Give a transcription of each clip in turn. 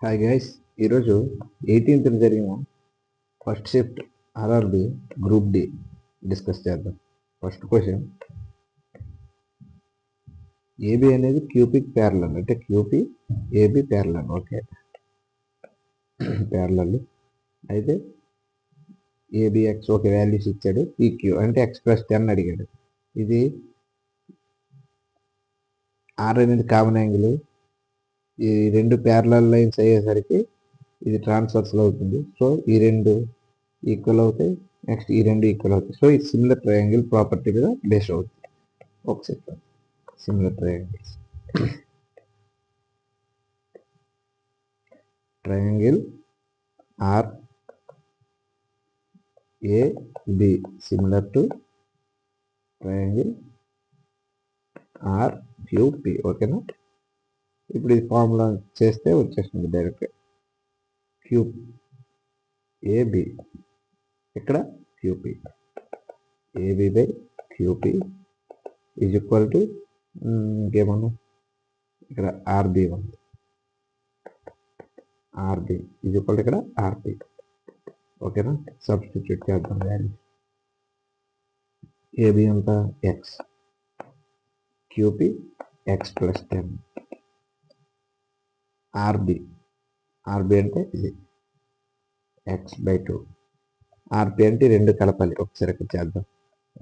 Hi guys, ఈరోజు 18th జరిగిన first shift RRB group D discuss చేద్దాం. ఫస్ట్ క్వశ్చన్, ఏబి అనేది క్యూపిక్ ప్యారలల్, అంటే QP AB parallel. Okay, parallel అయితే ఏబిఎక్స్ ఒక వాల్యూస్ ఇచ్చాడు, పీక్యూ అంటే x+10 అడిగాడు. ఇది ఆర్ అనేది కామన్ యాంగిల్, ఈ రెండు ప్యారలల్ లైన్స్ అయ్యేసరికి ఇది ట్రాన్స్వర్సల్ అవుతుంది. సో ఈ రెండు ఈక్వల్ అవుతాయి, నెక్స్ట్ ఈ రెండు ఈక్వల్ అవుతాయి. సో ఇది సిమిలర్ ట్రయాంగిల్ ప్రాపర్టీ మీద బేస్ అవుతుంది. ఒకసారి similar triangles, triangle R A B similar to triangle R Q P. ఓకేనా, ఇప్పుడు ఇది ఫార్ములా చేస్తే వచ్చేస్తుంది డైరెక్ట్. క్యూబ్ ఏబి ఇక్కడ QP, AB by QP is equal to ఇంకేమన్నా ఇక్కడ ఆర్బి ఉంది, ఆర్బి ఈజ్ ఈక్వల్ టు ఇక్కడ ఆర్పి. ఓకేనా, సబ్స్టిట్యూట్ చేద్దాం వాల్యూ. ఏబి అంతా ఎక్స్, క్యూపి x+10, ఆర్బి అంటే ఇది x/2, ఆర్పి అంటే రెండు కలపాలి. ఒకసారి ఇక్కడ చేద్దాం.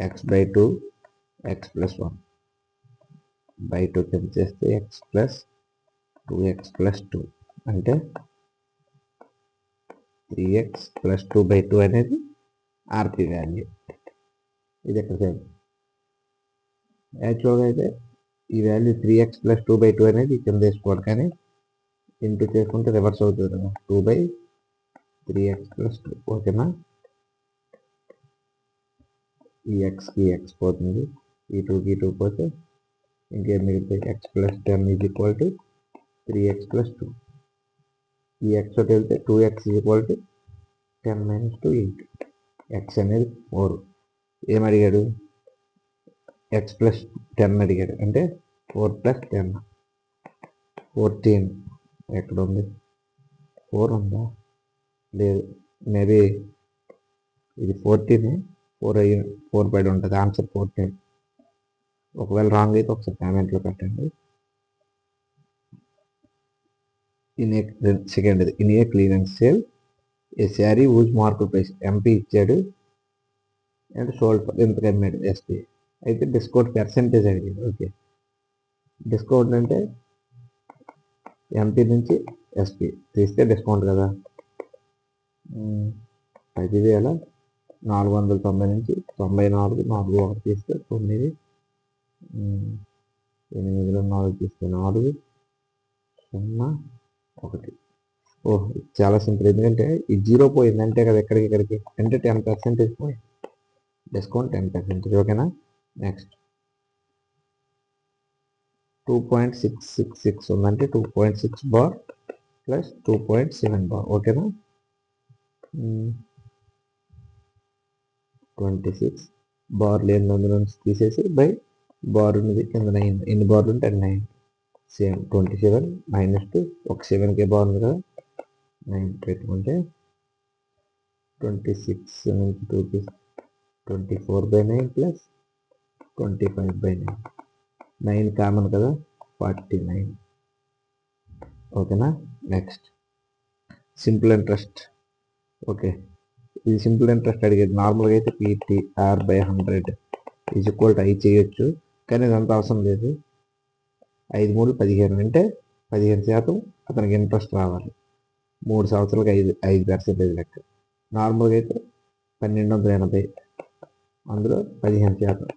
x/2 x+1 2 కింద చేస్తే x+2x+2 అంటే 3x+2/2 అనేది ఆర్పి వాల్యూ. ఇది ఎక్కడ సేమ్ యాక్చువల్గా అయితే ఈ వాల్యూ 3x+2/2 అనేది కింద వేసుకోవాలి, కానీ ఇంటూ చేసుకుంటే రివర్స్ అవుతుంది కదా, 2/3x+2. ఓకేనా, ఈ ఎక్స్కి ఎక్స్ పోతుంది, ఈ 2కి 2 పోతే ఇంకేం మిగులుతాయి, x+10 is equal to 3x+2. ఈ ఎక్స్ ఒకటి వెళ్తే 2x is equal to 10 - 2 8. X అనేది 4. ఏం అడిగాడు, x+10 అడిగాడు, అంటే 4 + 10 14. ఎక్కడ ఉంది, 4 ఉందా, లేదు, మేబీ ఇది 14, 4 పడి ఉంటుంది. ఆన్సర్ 14. ఒకవేళ రాంగ్ అయితే ఒకసారి కామెంట్లో పెట్టండి. Second, in a clearance sale A sari ooze mark price MP ఇచ్చాడు అండ్ సోల్డ్ ఫర్ ఎంత అమ్మాడు ఎస్పీ. అయితే డిస్కౌంట్ పర్సెంటేజ్ అడిగాడు. ఓకే, డిస్కౌంట్ అంటే ఎంపీ నుంచి ఎస్పీ తీస్తే డిస్కౌంట్ కదా, 10,490 నుంచి 94, 41 తీస్తే 9, 8లో 4 తీస్తే 4, 0, 1. ఓహ్, చాలా సింపుల్. ఎందుకంటే ఈ 0 పోయింది అంటే కదా ఇక్కడికి, అంటే 10% పోయింది, డిస్కౌంట్ 10%. ఓకేనా, నెక్స్ట్ 2.666 ఉందంటే 2.6 బార్ ప్లస్ 2.7 బార్. ఓకేనా, 26 బార్ లేని అందులో నుంచి తీసేసి బై బార్ ఉన్నది కింద 9. ఎన్ని బార్లు ఉంటే 9. సేమ్ 27 - 2, ఒక 7కే బార్ ఉంది కదా, 9 పెట్టుకుంటే 26 నుంచి 2 తీసి 24/9 ప్లస్ 25/9. 9 కామన్ కదా, 49. ఓకేనా, నెక్స్ట్ సింపుల్ ఇంట్రెస్ట్. ఓకే, ఇది సింపుల్ ఇంట్రెస్ట్ అడిగేది. నార్మల్గా అయితే PTR/100 is equal to I చేయొచ్చు, కానీ ఇదంతా అవసరం లేదు. 5 3 15 అంటే 15% అతనికి ఇంట్రెస్ట్ రావాలి. 3 సంవత్సరాలకి 5% లెక్క. నార్మల్గా అయితే 1280, అందులో 15%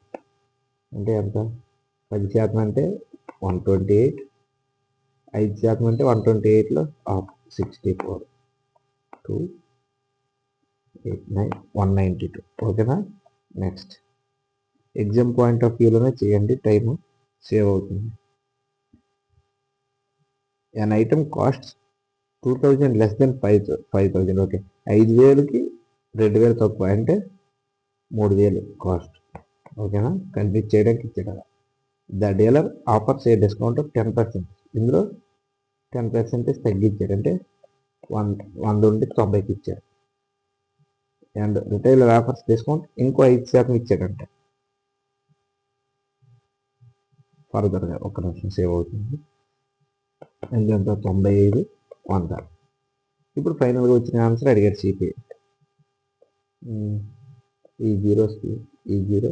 అంటే ఎంత, 10% అంటే 128, 5% అంటే 128లో 64, 2, 8, 9, 192. ఓకేనా, నెక్స్ట్ ఎగ్జామ్ పాయింట్ ఆఫ్ వ్యూలోనే చేయండి, టైం సేవ్ అవుతుంది. an item costs 2,000 less than 5,000. Okay, 5,000కి 2,000 తక్కువ అంటే 3,000 కాస్ట్. ఓకేనా, కన్ఫ్యూజ్ చేయడానికి ఇచ్చాడు. The dealer offers a discount of 10%. ఇందులో 10% తగ్గించాడు, అంటే 100 ఉండి 90కి ఇచ్చాడు. అండ్ రిటైల్ ఆఫర్స్ డిస్కౌంట్ ఇంకో 5% ఇచ్చాడంట. ఫర్దర్గా ఒక నిమిషం సేవ్ అవుతుంది. ఎంత 95 100. ఇప్పుడు ఫైనల్గా వచ్చిన ఆన్సర్ అడిగాడు సిపిఐ. ఈ జీరోస్కి ఈ జీరో,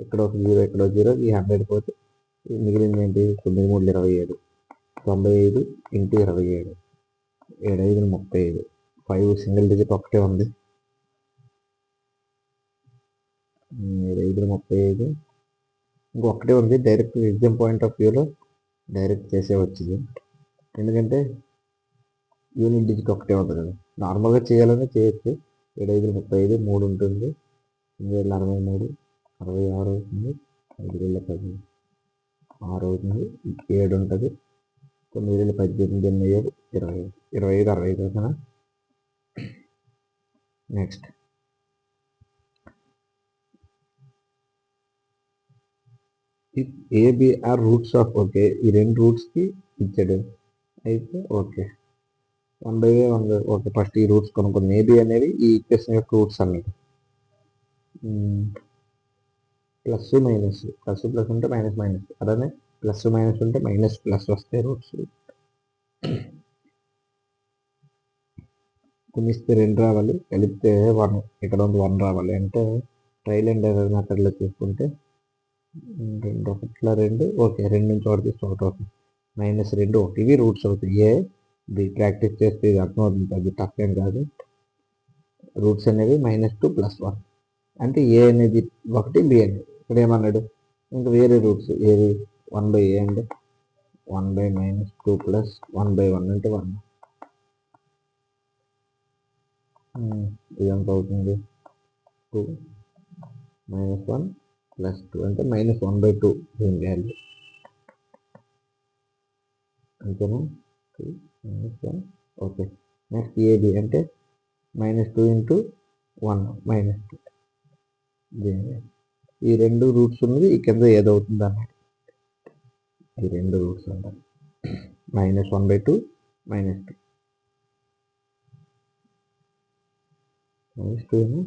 ఇక్కడ ఒక జీరో, ఇక్కడ ఒక జీరో, ఈ 100 పోతే మిగిలింది ఏంటి? 9 3 27, 95 ఇంటూ 27, 7 5 35, 5 సింగిల్ డిజిట్ ఒకటే ఉంది, 7 5 35, ఇంకొకటే ఉంది. డైరెక్ట్ ఎగ్జామ్ పాయింట్ ఆఫ్ వ్యూలో డైరెక్ట్ చేసే వచ్చింది, ఎందుకంటే యూనిట్ డిజిట్ ఒకటే ఉంది కదా. నార్మల్గా చేయాలనే చేయొచ్చు. 7 5 35, 3 ఉంటుంది, 43, 66 అవుతుంది, 5 6 అవుతుంది, 7 ఉంటుంది, 9 18, 27, 25, 25 65 అవుతుందా. Next ABR roots of, okay ఈ రెండు రూట్స్కి ఇచ్చాడు అయితే ఓకే 1/1 ఓకే. ఫస్ట్ ఈ రూట్స్ కొనుక్కుంది. ఏబి అనేవి ఈ ఈక్వేషన్ యొక్క రూట్స్ అన్నది. ప్లస్ మైనస్, ప్లస్ ప్లస్ ఉంటే మైనస్ మైనస్, అలానే ప్లస్ మైనస్ ఉంటే మైనస్ ప్లస్ వస్తాయి రూట్స్. గుణిస్తే 2 రావాలి, కలిపితే 1, ఇక్కడ ఉంది 1 రావాలి. అంటే ట్రైల్ అండ్ ఎర్రర్ మెథడ్లో తీసుకుంటే 2 1 2, ఓకే 2 నుంచి 1 తీస్తే 1 అవుతుంది, -2 1, ఇవి రూట్స్ అవుతాయి. ఇది ప్రాక్టీస్ చేస్తే ఇది అర్థమవుతుంది, అది టఫ్ ఏం కాదు. రూట్స్ అనేవి -2 + 1, అంటే ఏ అనేది 1, బి అనేది ఇక్కడ ఏమన్నాడు, ఇంకా వేరే రూట్స్ ఏవి 1/a అంటే 1/-2 + 1/1 అంటే 1. ఇది ఎంత అవుతుంది? 2 -1 + 2 అంటే -1/2 దీని వాల్యూ, అంతేనా? 2 -1 ఓకే. నెక్స్ట్ ఏబి అంటే -2 × 1 -2 దీని. ఈ రెండు రూట్స్ ఉన్నది ఈ కింద ఏదవుతుంది అన్నమాట. ఈ రెండు రూట్స్ అంటారు -1/2 -2 -2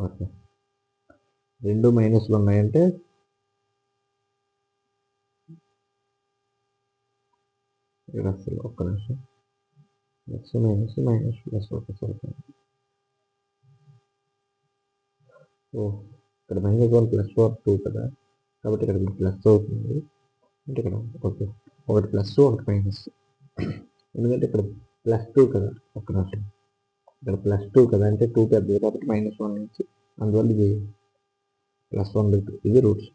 ఓకే. రెండు మైనస్లు ఉన్నాయంటే ఇక్కడ అసలు ఒక్క నిమిషం, ప్లస్ మైనస్ మైనస్ ప్లస్ ఒకసారి. ఇక్కడ -1 + 2 కదా, కాబట్టి ఇక్కడ ప్లస్ అవుతుంది. అంటే ఇక్కడ ఓకే, ఒకటి ప్లస్ ఒకటి మైనస్, ఎందుకంటే ఇక్కడ +2 కదా. ఒక్క నిమిషం, ఇక్కడ +2 కదా, అంటే 2 పెద్దది కాబట్టి -1 నుంచి, అందువల్ల ఇది +1/2 ఇది రూట్స్.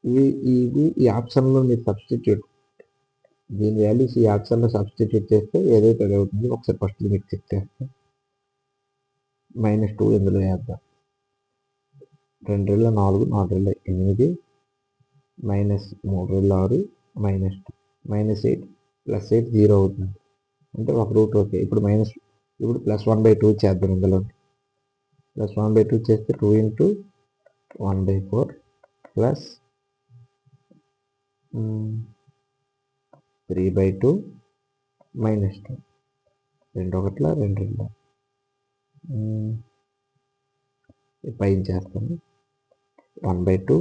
ఇది ఈ ఆప్షన్లో మీరు సబ్స్టిట్యూట్, దీని వాల్యూస్ ఈ ఆప్షన్లో సబ్స్టిట్యూట్ చేస్తే ఏదైతే అది అవుతుంది. ఒకసారి ఫస్ట్ మీకు చెక్ చేస్తే -2 ఇందులో వేద్దాం, 2 4 4 8, -3 6 -2 -8 +8 0 అవుతుంది, అంటే ఒక రూట్ ఓకే. ఇప్పుడు +1/2 చేద్దాం. ఇందులో +1/2 చేస్తే 2 × 1/4 ప్లస్ 3/2 -2, 2 1 2 2 పైన చేస్తాను. 1/2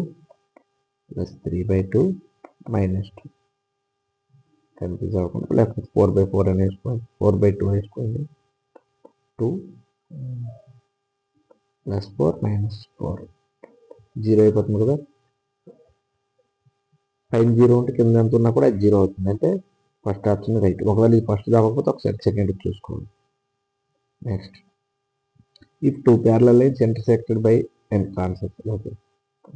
+ 3/2 -2 కన్ఫ్యూజ్ అవ్వకుండా, లేకపోతే 4/4 అని వేసుకోండి, 4/2 వేసుకోండి. 2 + 4 -4 0 అయిపోతుంది కదా. పైన 0 ఉంటే కింద ఎంత ఉన్నా కూడా అది 0 అవుతుంది, అంటే ఫస్ట్ ఆప్షన్ రైట్. ఒకవేళ ఈ ఫస్ట్ కాకపోతే ఒకసారి సెకండ్ చూసుకోండి. Next if 2 parallel lines intersected by n transversal, okay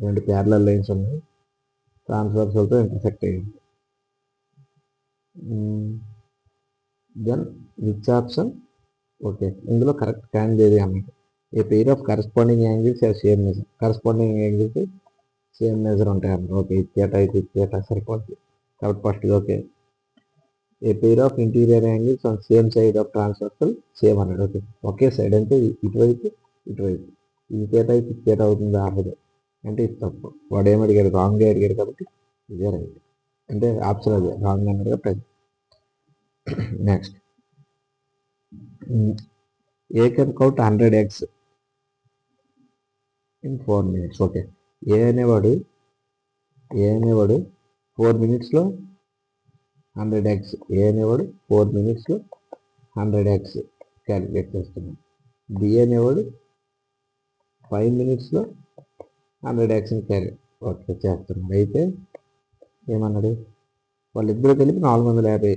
2 parallel lines ఉన్నాయి, ట్రాన్స్వర్సల్తో ఇంటర్సెక్ట్ అయ్యింది. దెన్ విచ్ ఆప్షన్, ఓకే ఇందులో కరెక్ట్ కానిది ఏది అన్నమాట. A pair of corresponding angles same measure, corresponding angles same measure ఉంటాయి అన్నమాట. ఓకే ఇచ్చేట సరిపోతుంది కాబట్టి first okay. A pair of interior angles on same side of transversal same అన్నాడు. ఓకే ఒకే side అంటే ఇటువైపు ఇటువైపు, ఇది థీటా అవుతుంది, అవ్వదు. అంటే ఇది తప్పు. వాడు ఏం అడిగాడు? రాంగ్గా అడిగాడు కాబట్టి ఇదే రైట్. అంటే ఆప్షన్ అదే రాంగ్ అన్నాడుగా ప్రతి. Next, A can count 100 eggs in 4 minutes. Okay, A అనేవాడు 4 minutesలో 100 eggs. ఏ అనేవాడు 4 minutesలో 100 eggs క్యాలిక్యులేట్ చేస్తున్నాడు. బి అనేవాడు 5 minutesలో 100 eggsని ఓకే చేస్తున్నాడు. అయితే ఏమన్నాడు? వాళ్ళిద్దరూ కలిపి 450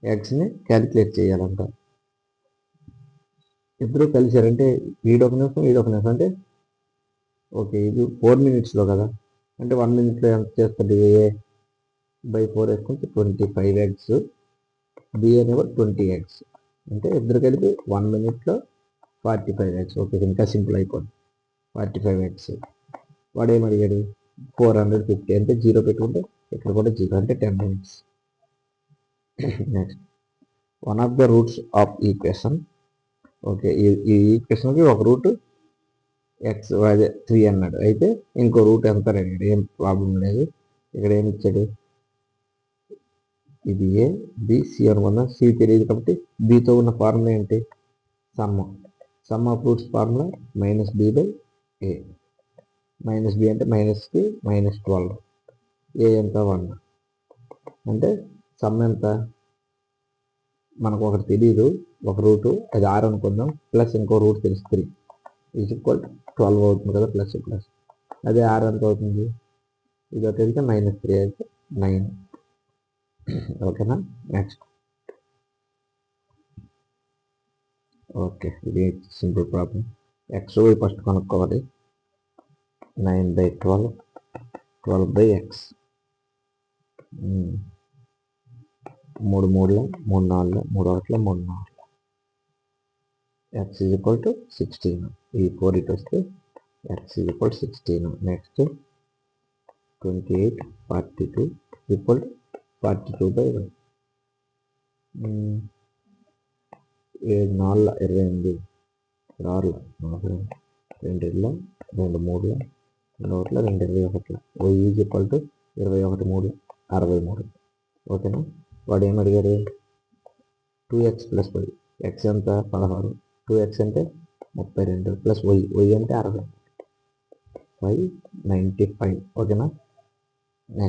eggsని క్యాలిక్యులేట్ చేయాలంట. ఇద్దరు కలిసారంటే వీడొక నిమిషం అంటే ఓకే, ఇది 4 minutesలో కదా, అంటే 1 minutలో ఎంత చేస్తుంది? ఏ బై 4 వేసుకుంటే 25 eggs. బి అనేవాడు 20 eggs. అంటే ఇద్దరు కలిపి 1 minutలో 45 eggs. ఓకే, ఇంకా సింపుల్ అయిపోయింది. 45 eggs. వాడు ఏమడిగాడు? 450. అంటే 0 పెట్టుకుంటే ఇక్కడ కూడా 0, అంటే 10 minutes. Next, one of the roots of equation. Okay, ఈ ఈక్వేషన్కి ఒక రూట్ ఎక్స్ అదే 3 అన్నాడు. అయితే ఇంకో రూట్ ఎంత అడిగాడు. ఏం ప్రాబ్లం లేదు. ఇక్కడ ఏమి ఇచ్చాడు? ఇది ఏ, బి, సి అనుకున్నాం. సి తెలియదు కాబట్టి బితో ఉన్న ఫార్ములా ఏంటి? Some of roots formula -b/a. -b అంటే మైనస్కి -12. ఏ ఎంత? 1. అంటే సమ్ ఎంత? మనకు ఒకటి తెలియదు, ఒక రూటు, అది 6 అనుకుందాం, ప్లస్ ఇంకో రూట్ తెలుసు 3 12 అవుతుంది కదా, ప్లస్. అదే 6 ఎంత అవుతుంది? ఇది తెలిస్తే -3 అయితే 9. ఓకేనా? నెక్స్ట్, ఓకే, ఇది సింపుల్ ప్రాబ్లం. ఎక్స్ ఫస్ట్ కనుక్కోవాలి. 9/12, 12/x. 3 3 3 4 3 1 3 4. x = 16. ఈ 4 ఇటు వస్తే x = 16. నెక్స్ట్, 28 42 = 42/1. 7 4 28. 6 4 2 2 2 3 2 1 2 21. y = 21 3 63. ఓకేనా? వాడు ఏమడిగాడు? 2x + y. x ఎంత? 16. 2x అంటే 32 ప్లస్ y అంటే 60. 595. ఓకేనా?